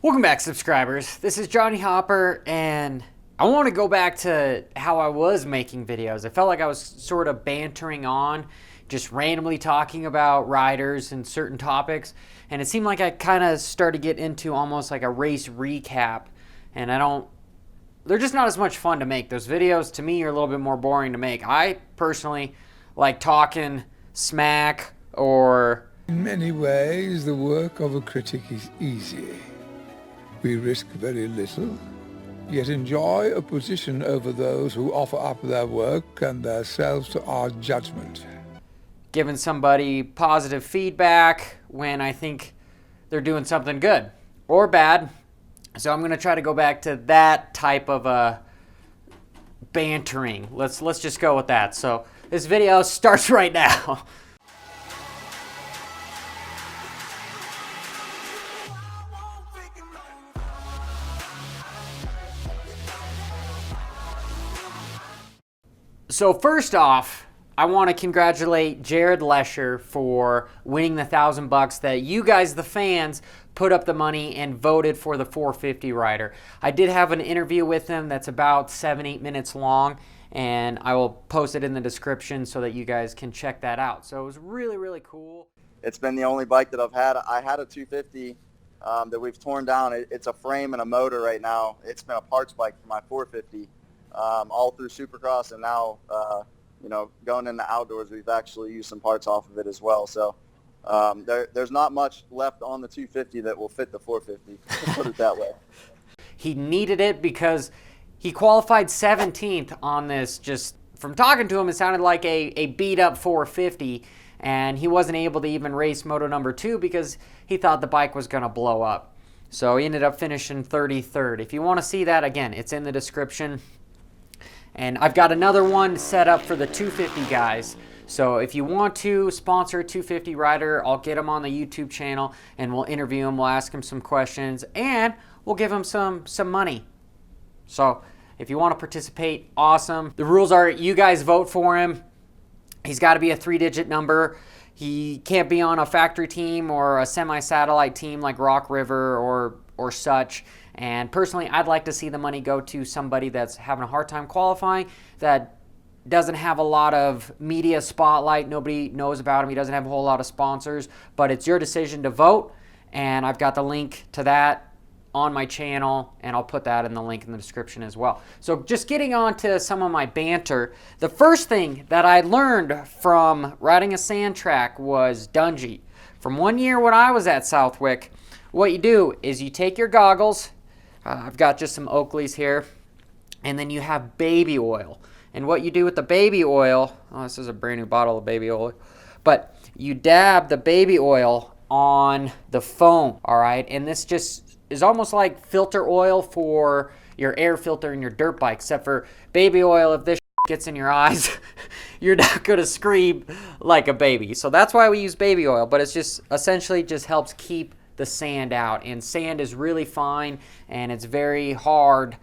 Welcome back, subscribers. This is Johnny Hopper, and I want to go back to how I was making videos. I felt like I was sort of bantering on, just randomly talking about riders and certain topics, and it seemed like I kind of started to get into almost like a race recap, and they're just not as much fun to make. Those videos, to me, are a little bit more boring to make. I personally like talking smack or... In many ways, the work of a critic is easy. We risk very little, yet enjoy a position over those who offer up their work and themselves to our judgment. Giving somebody positive feedback when I think they're doing something good or bad. So I'm going to try to go back to that type of bantering. Let's just go with that. So this video starts right now. So first off, I want to congratulate Jared Lesher for winning the $1,000 that you guys, the fans, put up the money and voted for the 450 rider. I did have an interview with him that's about 7-8 minutes long, and I will post it in the description so that you guys can check that out. So it was really, really cool. It's been the only bike that I've had. I had a 250 that we've torn down. It's a frame and a motor right now. It's been a parts bike for my 450. All through Supercross, and now, going into outdoors, we've actually used some parts off of it as well. So there's not much left on the 250 that will fit the 450, put it that way. He needed it because he qualified 17th on this. Just from talking to him, it sounded like a beat-up 450, and he wasn't able to even race Moto number 2 because he thought the bike was going to blow up. So he ended up finishing 33rd. If you want to see that, again, it's in the description. And I've got another one set up for the 250 guys. So if you want to sponsor a 250 rider, I'll get him on the YouTube channel and we'll interview him. We'll ask him some questions and we'll give him some money. So if you want to participate, awesome. The rules are you guys vote for him. He's got to be a 3-digit number. He can't be on a factory team or a semi-satellite team like Rock River or such. And personally, I'd like to see the money go to somebody that's having a hard time qualifying, that doesn't have a lot of media spotlight. Nobody knows about him. He doesn't have a whole lot of sponsors. But it's your decision to vote. And I've got the link to that on my channel, and I'll put that in the link in the description as well. So just getting on to some of my banter, the first thing that I learned from riding a sand track was Dungey. From one year when I was at Southwick, what you do is you take your goggles. I've got just some Oakleys here. And then you have baby oil. And what you do with the baby oil, this is a brand new bottle of baby oil, but you dab the baby oil on the foam, all right? And this just is almost like filter oil for your air filter in your dirt bike, except for baby oil, if this gets in your eyes, you're not going to scream like a baby. So that's why we use baby oil, but it's just essentially just helps keep the sand out. And sand is really fine, and it's very hard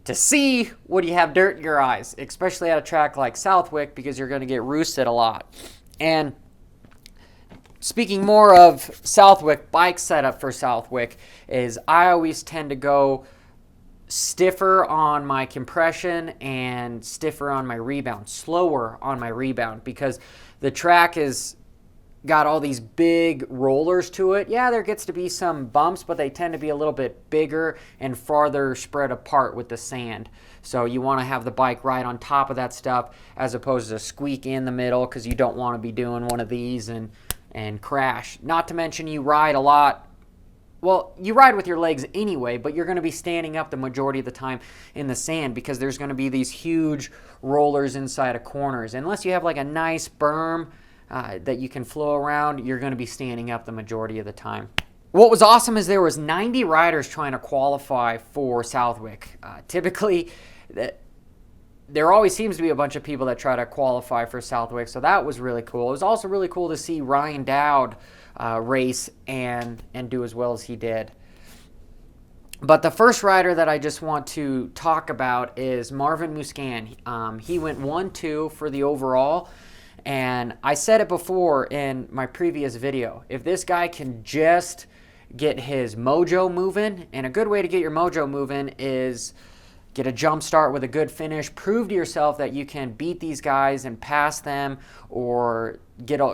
to see when you have dirt in your eyes, especially at a track like Southwick, because you're going to get roosted a lot. And speaking more of Southwick, bike setup for Southwick is I always tend to go stiffer on my compression and stiffer on my rebound, slower on my rebound, because the track is got all these big rollers to it. Yeah, there gets to be some bumps, but they tend to be a little bit bigger and farther spread apart with the sand. So you want to have the bike right on top of that stuff as opposed to squeak in the middle, because you don't want to be doing one of these and crash. Not to mention you ride a lot. Well, you ride with your legs anyway, but you're going to be standing up the majority of the time in the sand because there's going to be these huge rollers inside of corners. Unless you have like a nice berm that you can flow around, you're going to be standing up the majority of the time. What was awesome is there was 90 riders trying to qualify for Southwick. Typically, there always seems to be a bunch of people that try to qualify for Southwick, so that was really cool. It was also really cool to see Ryan Dowd race and do as well as he did. But the first rider that I just want to talk about is Marvin Musquin. He went 1-2 for the overall. And I said it before in my previous video, if this guy can just get his mojo moving. And a good way to get your mojo moving is get a jump start with a good finish. Prove to yourself that you can beat these guys and pass them, or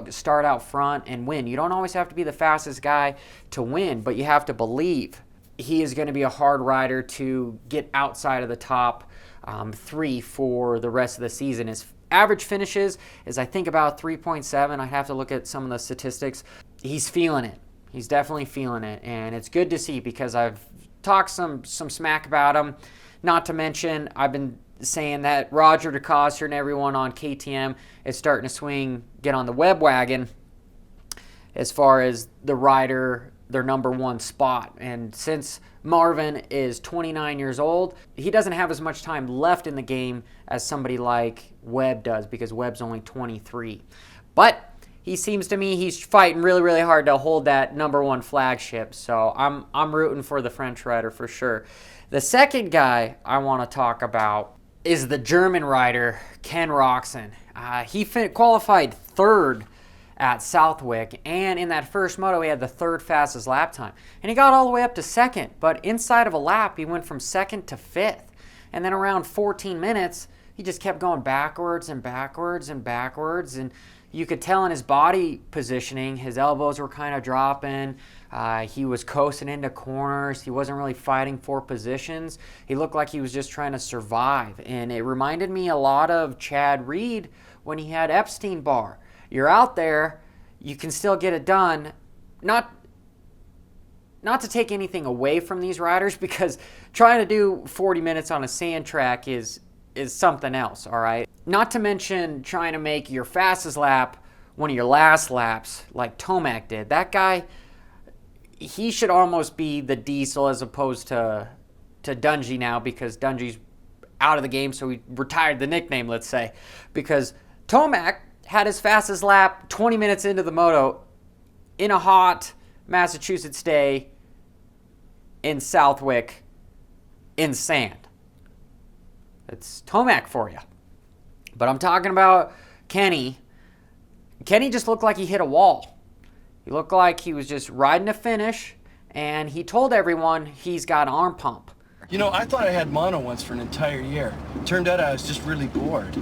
start out front and win. You don't always have to be the fastest guy to win, but you have to believe he is going to be a hard rider to get outside of the top 3 for the rest of the season. His average finishes is, I think, about 3.7. I have to look at some of the statistics. He's feeling it. He's definitely feeling it, and it's good to see because I've talked some smack about him. Not to mention, I've been saying that Roger DeCoster and everyone on KTM is starting to get on the web wagon as far as the rider, their number one spot. And since Marvin is 29 years old, he doesn't have as much time left in the game as somebody like Webb does, because Webb's only 23. But he seems to me he's fighting really, really hard to hold that number one flagship. So I'm rooting for the French rider for sure. The second guy I want to talk about is the German rider, K Roc. He qualified third at Southwick, and in that first moto he had the third fastest lap time. And he got all the way up to second, but inside of a lap he went from second to fifth. And then around 14 minutes, he just kept going backwards and backwards and backwards, and you could tell in his body positioning, his elbows were kind of dropping. He was coasting into corners. He wasn't really fighting for positions. He looked like he was just trying to survive. And it reminded me a lot of Chad Reed when he had Epstein-Barr. You're out there, you can still get it done. Not to take anything away from these riders, because trying to do 40 minutes on a sand track is something else, all right? Not to mention trying to make your fastest lap one of your last laps like Tomac did. That guy, he should almost be the Diesel as opposed to Dungey now, because Dungey's out of the game, so he retired the nickname, let's say. Because Tomac had his fastest lap 20 minutes into the moto in a hot Massachusetts day in Southwick in sand. It's Tomac for you. But I'm talking about Kenny. Kenny just looked like he hit a wall. He looked like he was just riding a finish, and he told everyone he's got arm pump. You know, I thought I had mono once for an entire year. Turned out I was just really bored.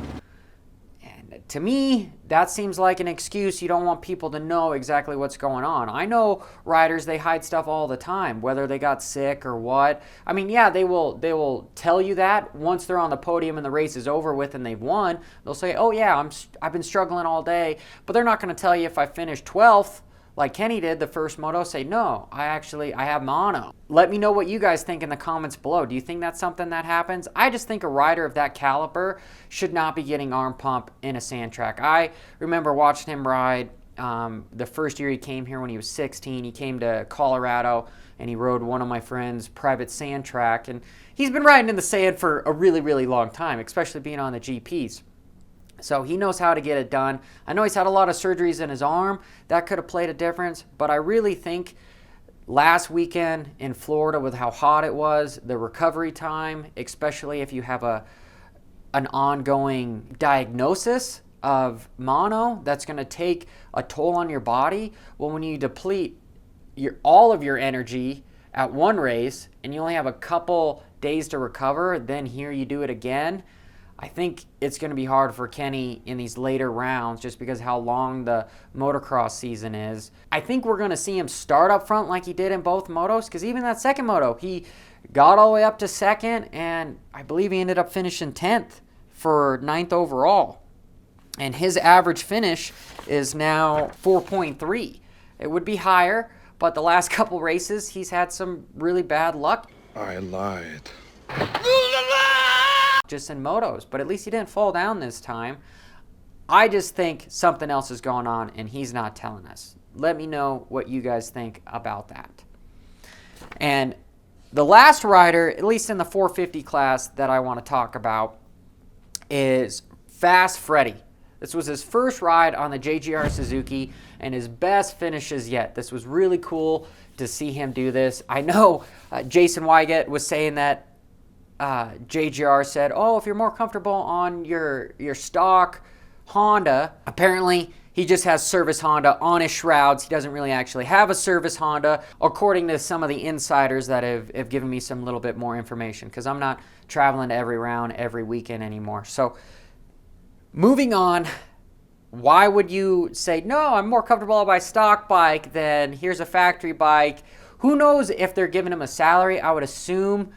And to me, that seems like an excuse. You don't want people to know exactly what's going on. I know riders, they hide stuff all the time, whether they got sick or what. I mean, yeah, they will tell you that once they're on the podium and the race is over with and they've won. They'll say, oh yeah, I've been struggling all day. But they're not going to tell you if I finished 12th, like Kenny did the first moto, say, no, I have mono. Let me know what you guys think in the comments below. Do you think that's something that happens? I just think a rider of that caliber should not be getting arm pump in a sand track. I remember watching him ride the first year he came here when he was 16. He came to Colorado and he rode one of my friend's private sand track. And he's been riding in the sand for a really, really long time, especially being on the GPs. So he knows how to get it done. I know he's had a lot of surgeries in his arm. That could have played a difference. But I really think last weekend in Florida, with how hot it was, the recovery time, especially if you have an ongoing diagnosis of mono, that's going to take a toll on your body. Well, when you deplete all of your energy at one race and you only have a couple days to recover, then here you do it again. I think it's going to be hard for Kenny in these later rounds just because how long the motocross season is. I think we're going to see him start up front like he did in both motos, because even that second moto, he got all the way up to second, and I believe he ended up finishing 10th for 9th overall. And his average finish is now 4.3. It would be higher, but the last couple races, he's had some really bad luck. I lied. Just in motos, but at least he didn't fall down this time. I just think something else is going on and he's not telling us. Let me know what you guys think about that. And the last rider, at least in the 450 class that I want to talk about, is Fast Freddy. This was his first ride on the JGR Suzuki and his best finishes yet. This was really cool to see him do this. I know Jason Wygett was saying that JGR said, oh, if you're more comfortable on your stock Honda, apparently he just has service Honda on his shrouds. He doesn't really actually have a service Honda, according to some of the insiders that have given me some little bit more information, because I'm not traveling to every round every weekend anymore. So moving on, why would you say, no, I'm more comfortable by stock bike than here's a factory bike? Who knows if they're giving him a salary? I would assume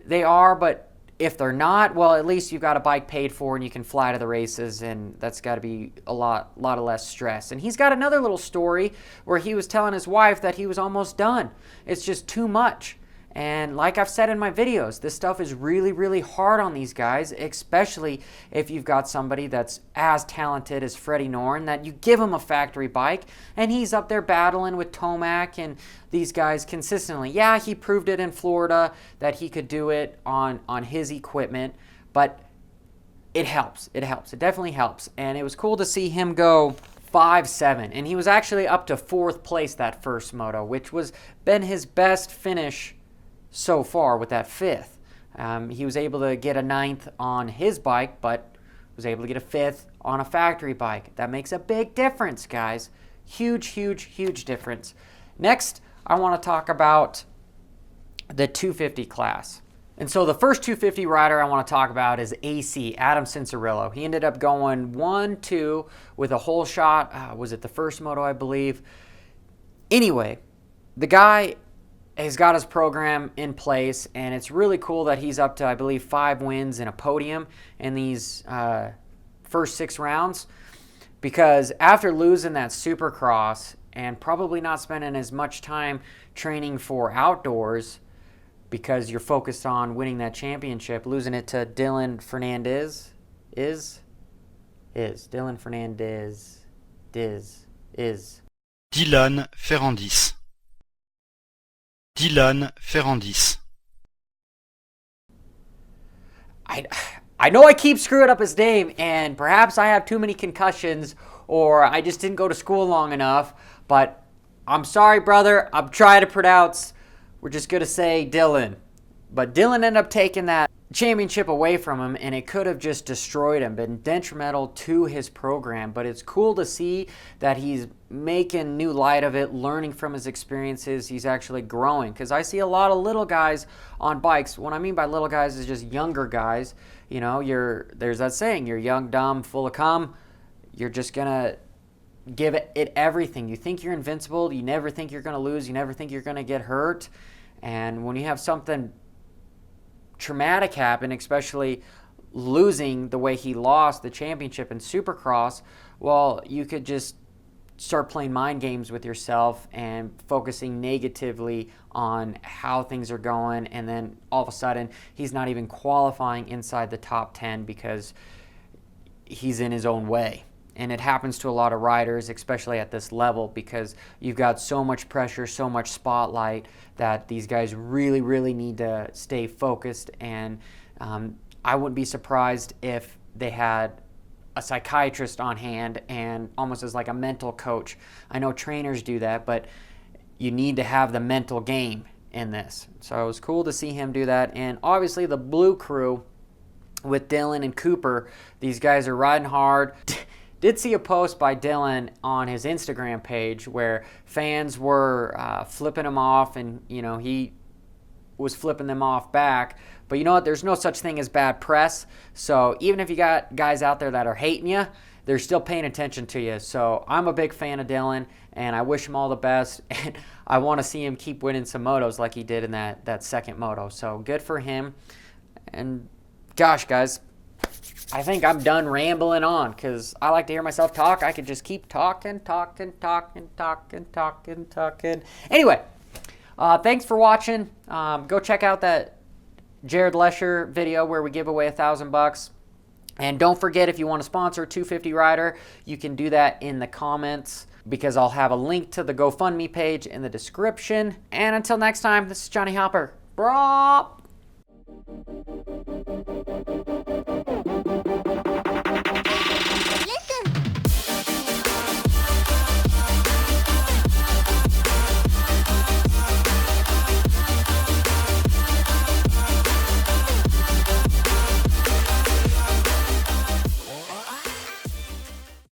they are, but if they're not, well, at least you've got a bike paid for and you can fly to the races, and that's got to be a lot of less stress. And he's got another little story where he was telling his wife that he was almost done. It's just too much. And like I've said in my videos, this stuff is really, really hard on these guys, especially if you've got somebody that's as talented as Freddy Norn, that you give him a factory bike and he's up there battling with Tomac and these guys consistently. Yeah, he proved it in Florida that he could do it on his equipment, but it helps. It helps. It definitely helps. And it was cool to see him go 5-7. And he was actually up to 4th place that first moto, which was been his best finish so far with that 5th. He was able to get a 9th on his bike, but was able to get a 5th on a factory bike. That makes a big difference, guys. Huge, huge, huge difference. Next, I want to talk about the 250 class. And so the first 250 rider I want to talk about is AC, Adam Cincerillo. He ended up going 1-2 with a whole shot. Was it the first moto, I believe? Anyway, the guy has got his program in place, and it's really cool that he's up to, I believe, 5 wins and a podium in these first 6 rounds, because after losing that Supercross and probably not spending as much time training for outdoors because you're focused on winning that championship, losing it to Dylan Ferrandis Dylan Ferrandis. Dylan Ferrandis. I know I keep screwing up his name, and perhaps I have too many concussions, or I just didn't go to school long enough, but I'm sorry, brother. I'm trying to pronounce. We're just going to say Dylan. But Dylan ended up taking that championship away from him, and it could have just destroyed him, been detrimental to his program. But it's cool to see that he's making new light of it, learning from his experiences. He's actually growing, because I see a lot of little guys on bikes. What I mean by little guys is just younger guys. You know, there's that saying, you're young, dumb, full of cum. You're just gonna give it everything. You think you're invincible. You never think you're gonna lose. You never think you're gonna get hurt. And when you have something traumatic happen, especially losing the way he lost the championship in Supercross, well, you could just start playing mind games with yourself and focusing negatively on how things are going, and then all of a sudden he's not even qualifying inside the top 10 because he's in his own way. And it happens to a lot of riders, especially at this level, because you've got so much pressure, so much spotlight, that these guys really, really need to stay focused. And I wouldn't be surprised if they had a psychiatrist on hand and almost as like a mental coach. I know trainers do that, but you need to have the mental game in this. So it was cool to see him do that. And obviously the Blue Crew with Dylan and Cooper, these guys are riding hard. Did see a post by Dylan on his Instagram page where fans were flipping him off, and you know, he was flipping them off back. But you know what? There's no such thing as bad press. So even if you got guys out there that are hating you, they're still paying attention to you. So I'm a big fan of Dylan, and I wish him all the best. And I want to see him keep winning some motos like he did in that second moto. So good for him. And gosh, guys, I think I'm done rambling on, because I like to hear myself talk. I could just keep talking. Anyway, thanks for watching. Go check out that Jared Lesher video where we give away $1,000. And don't forget, if you want to sponsor a 250 rider, you can do that in the comments, because I'll have a link to the GoFundMe page in the description. And until next time, this is Johnny Hopper. Brah!